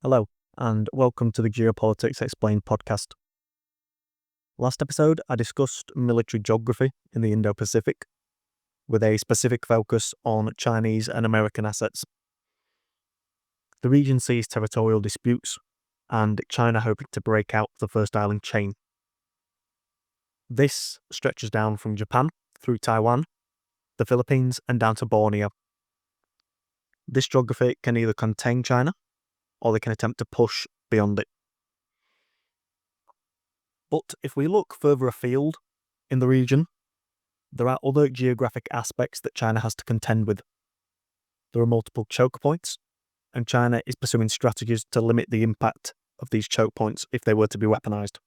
Hello, and welcome to the Geopolitics Explained podcast. Last episode, I discussed military geography in the Indo-Pacific, with a specific focus on Chinese and American assets. The region sees territorial disputes, and China hoping to break out the first island chain. This stretches down from Japan, through Taiwan, the Philippines, and down to Borneo. This geography can either contain China, or they can attempt to push beyond it. But if we look further afield in the region, there are other geographic aspects that China has to contend with. There are multiple choke points, and China is pursuing strategies to limit the impact of these choke points if they were to be weaponized.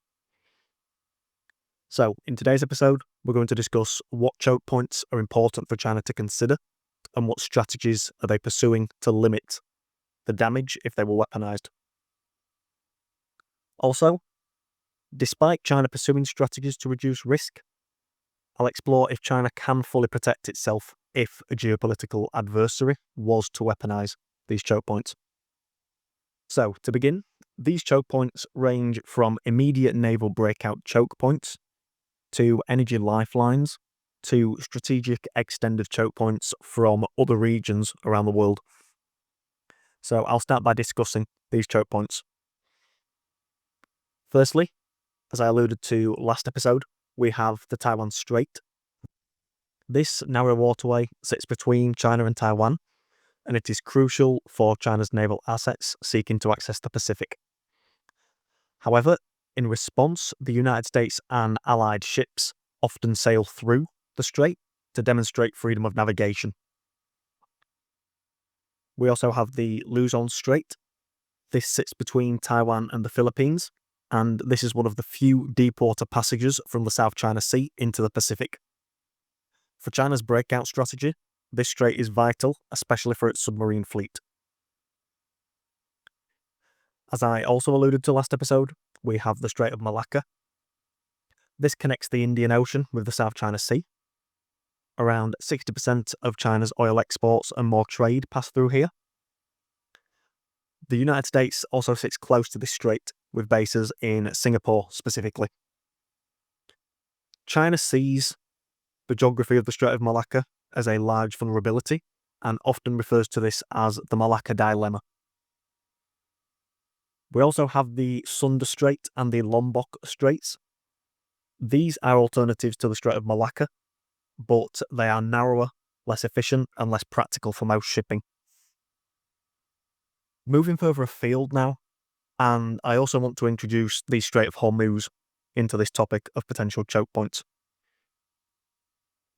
So, in today's episode, we're going to discuss what choke points are important for China to consider, and what strategies are they pursuing to limit the damage if they were weaponized. Also, despite China pursuing strategies to reduce risk, I'll explore if China can fully protect itself if a geopolitical adversary was to weaponize these choke points. So, to begin, these choke points range from immediate naval breakout choke points to energy lifelines to strategic extended choke points from other regions around the world. So I'll start by discussing these choke points. Firstly, as I alluded to last episode, we have the Taiwan Strait. This narrow waterway sits between China and Taiwan, and it is crucial for China's naval assets seeking to access the Pacific. However, in response, the United States and allied ships often sail through the strait to demonstrate freedom of navigation. We also have the Luzon Strait. This sits between Taiwan and the Philippines, and this is one of the few deepwater passages from the South China Sea into the Pacific. For China's breakout strategy, this strait is vital, especially for its submarine fleet. As I also alluded to last episode, we have the Strait of Malacca. This connects the Indian Ocean with the South China Sea. Around 60% of China's oil exports and more trade pass through here. The United States also sits close to this strait, with bases in Singapore specifically. China sees the geography of the Strait of Malacca as a large vulnerability and often refers to this as the Malacca Dilemma. We also have the Sunda Strait and the Lombok Straits. These are alternatives to the Strait of Malacca, but they are narrower, less efficient, and less practical for most shipping. Moving further afield now, and I also want to introduce the Strait of Hormuz into this topic of potential choke points.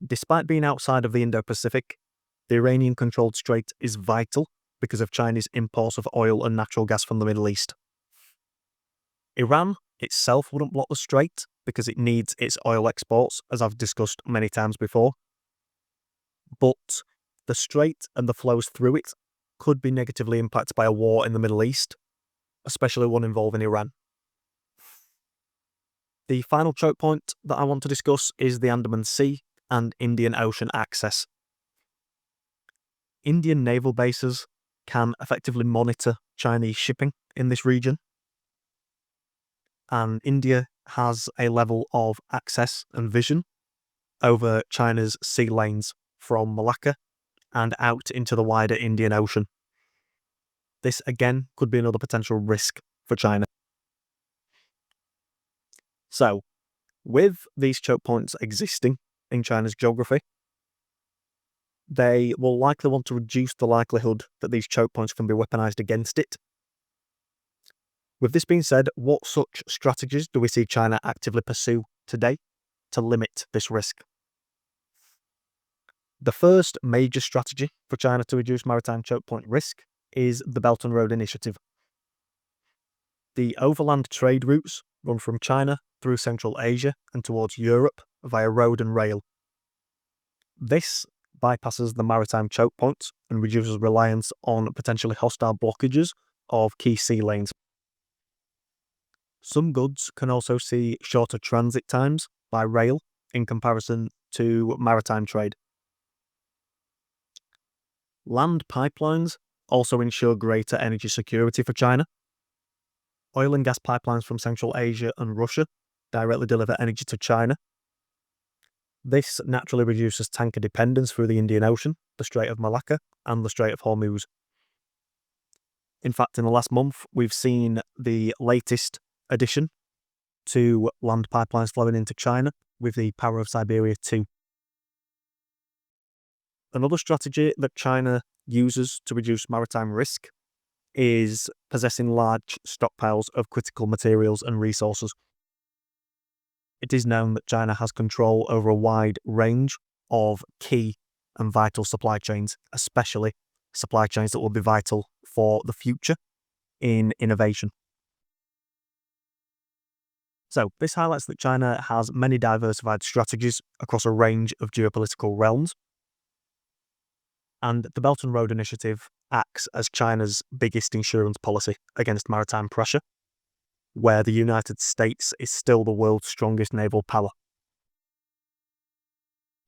Despite being outside of the Indo-Pacific, the Iranian-controlled strait is vital because of Chinese imports of oil and natural gas from the Middle East. Iran itself wouldn't block the strait because it needs its oil exports, as I've discussed many times before. But the strait and the flows through it could be negatively impacted by a war in the Middle East, especially one involving Iran. The final choke point that I want to discuss is the Andaman Sea and Indian Ocean access. Indian naval bases can effectively monitor Chinese shipping in this region, and India has a level of access and vision over China's sea lanes from Malacca and out into the wider Indian Ocean. This again could be another potential risk for China. So, with these choke points existing in China's geography, they will likely want to reduce the likelihood that these choke points can be weaponized against it. With this being said, what such strategies do we see China actively pursue today to limit this risk? The first major strategy for China to reduce maritime choke point risk is the Belt and Road Initiative. The overland trade routes run from China through Central Asia and towards Europe via road and rail. This bypasses the maritime choke points and reduces reliance on potentially hostile blockages of key sea lanes. Some goods can also see shorter transit times by rail in comparison to maritime trade. Land pipelines also ensure greater energy security for China, oil and gas pipelines from Central Asia and Russia directly deliver energy to China. This naturally reduces tanker dependence through the Indian Ocean, the Strait of Malacca, and the Strait of Hormuz. In fact, in the last month, we've seen the latest addition to land pipelines flowing into China with the Power of Siberia 2. Another strategy that China uses to reduce maritime risk is possessing large stockpiles of critical materials and resources. It is known that China has control over a wide range of key and vital supply chains, especially supply chains that will be vital for the future in innovation. So this highlights that China has many diversified strategies across a range of geopolitical realms. And the Belt and Road Initiative acts as China's biggest insurance policy against maritime pressure, where the United States is still the world's strongest naval power.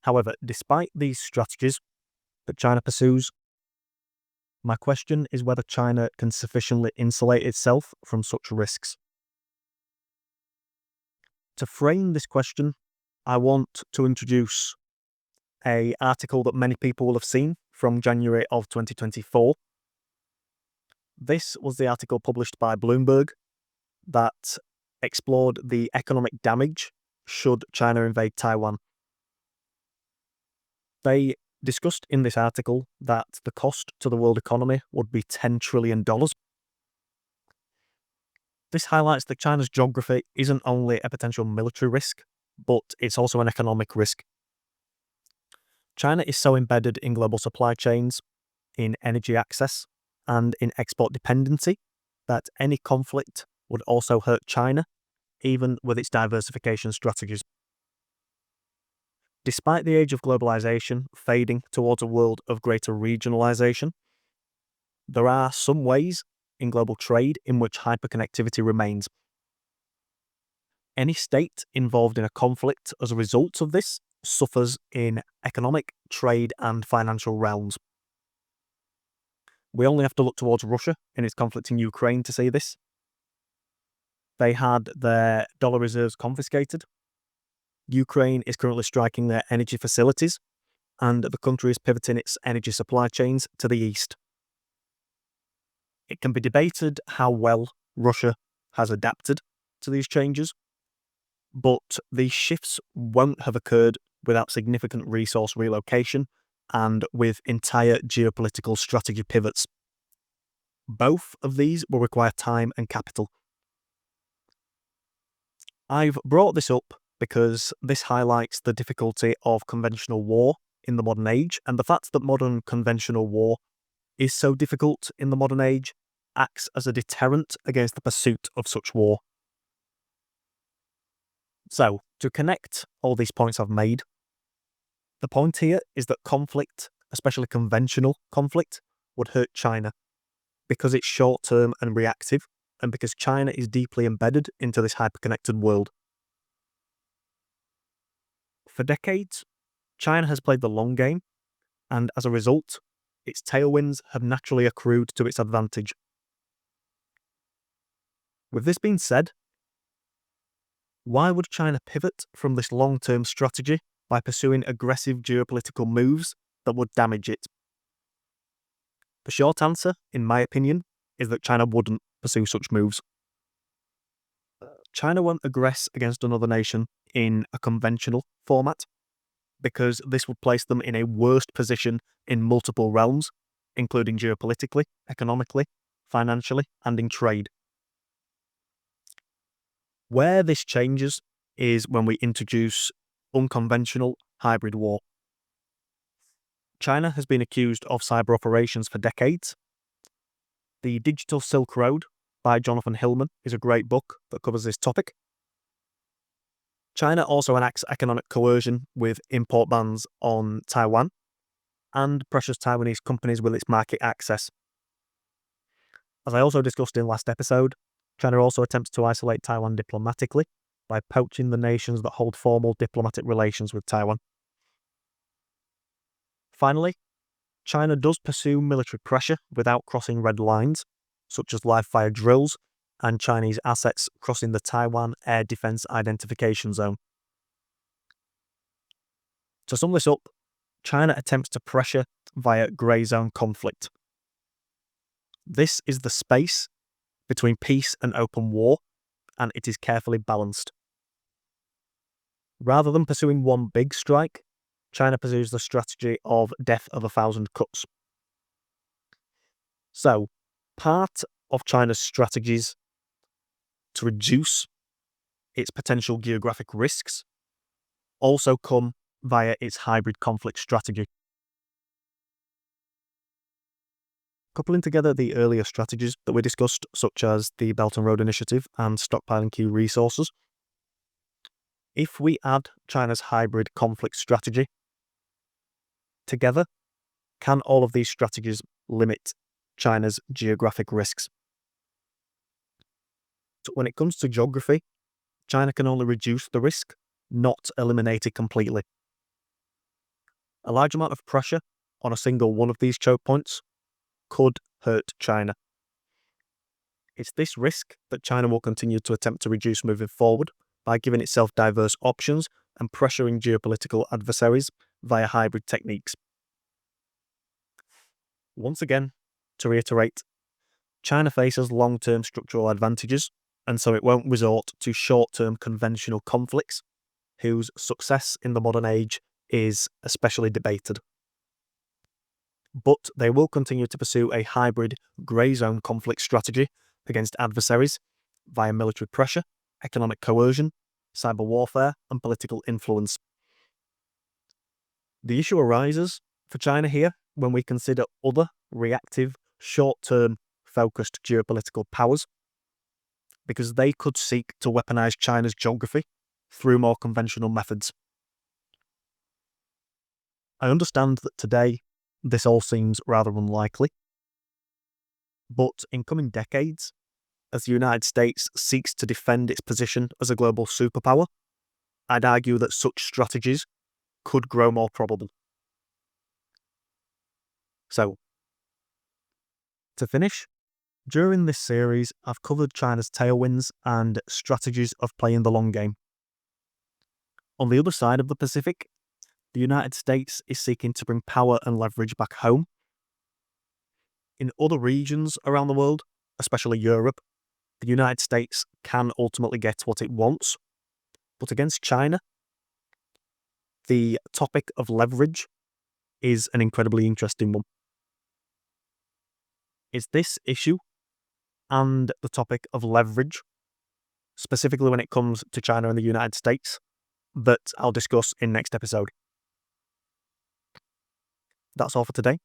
However, despite these strategies that China pursues, my question is whether China can sufficiently insulate itself from such risks. To frame this question, I want to introduce an article that many people will have seen from January of 2024. This was the article published by Bloomberg that explored the economic damage should China invade Taiwan. They discussed in this article that the cost to the world economy would be $10 trillion. This highlights that China's geography isn't only a potential military risk, but it's also an economic risk. China is so embedded in global supply chains, in energy access, and in export dependency that any conflict would also hurt China, even with its diversification strategies. Despite the age of globalization fading towards a world of greater regionalization, there are some ways in global trade in which hyperconnectivity remains. Any state involved in a conflict as a result of this suffers in economic, trade, and financial realms. We only have to look towards Russia in its conflict in Ukraine to see this. They had their dollar reserves confiscated. Ukraine is currently striking their energy facilities, and the country is pivoting its energy supply chains to the east. It can be debated how well Russia has adapted to these changes, but these shifts won't have occurred without significant resource relocation and with entire geopolitical strategy pivots. Both of these will require time and capital. I've brought this up because this highlights the difficulty of conventional war in the modern age, and the fact that modern conventional war is so difficult in the modern age acts as a deterrent against the pursuit of such war. So, to connect all these points I've made, the point here is that conflict, especially conventional conflict, would hurt China because it's short-term and reactive, and because China is deeply embedded into this hyperconnected world. For decades, China has played the long game, and as a result, its tailwinds have naturally accrued to its advantage. With this being said, why would China pivot from this long-term strategy by pursuing aggressive geopolitical moves that would damage it? The short answer, in my opinion, is that China wouldn't pursue such moves. China won't aggress against another nation in a conventional format because this would place them in a worse position in multiple realms, including geopolitically, economically, financially, and in trade. Where this changes is when we introduce unconventional hybrid war. China has been accused of cyber operations for decades. The Digital Silk Road by Jonathan Hillman is a great book that covers this topic. China also enacts economic coercion with import bans on Taiwan and pressures Taiwanese companies with its market access. As I also discussed in last episode, China also attempts to isolate Taiwan diplomatically by poaching the nations that hold formal diplomatic relations with Taiwan. Finally, China does pursue military pressure without crossing red lines, such as live-fire drills and Chinese assets crossing the Taiwan Air Defense Identification Zone. To sum this up, China attempts to pressure via grey zone conflict. This is the space between peace and open war, and it is carefully balanced. Rather than pursuing one big strike, China pursues the strategy of death of 1,000 cuts. So, part of China's strategies to reduce its potential geographic risks also come via its hybrid conflict strategy. Coupling together the earlier strategies that we discussed, such as the Belt and Road Initiative and stockpiling key resources, if we add China's hybrid conflict strategy together, can all of these strategies limit China's geographic risks? So when it comes to geography, China can only reduce the risk, not eliminate it completely. A large amount of pressure on a single one of these choke points could hurt China. It's this risk that China will continue to attempt to reduce moving forward by giving itself diverse options and pressuring geopolitical adversaries via hybrid techniques. Once again, to reiterate, China faces long-term structural advantages, and so it won't resort to short-term conventional conflicts, whose success in the modern age is especially debated. But they will continue to pursue a hybrid grey zone conflict strategy against adversaries via military pressure, economic coercion, cyber warfare, and political influence. The issue arises for China here when we consider other reactive, short-term focused geopolitical powers, because they could seek to weaponize China's geography through more conventional methods. I understand that today this all seems rather unlikely, but in coming decades, as the United States seeks to defend its position as a global superpower, I'd argue that such strategies could grow more probable. So, to finish, during this series, I've covered China's tailwinds and strategies of playing the long game. On the other side of the Pacific, the United States is seeking to bring power and leverage back home. In other regions around the world, especially Europe, the United States can ultimately get what it wants. But against China, the topic of leverage is an incredibly interesting one. It's this issue and the topic of leverage, specifically when it comes to China and the United States, that I'll discuss in next episode. That's all for today.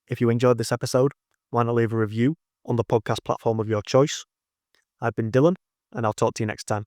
If you enjoyed this episode, why not leave a review on the podcast platform of your choice? I've been Dylan, and I'll talk to you next time.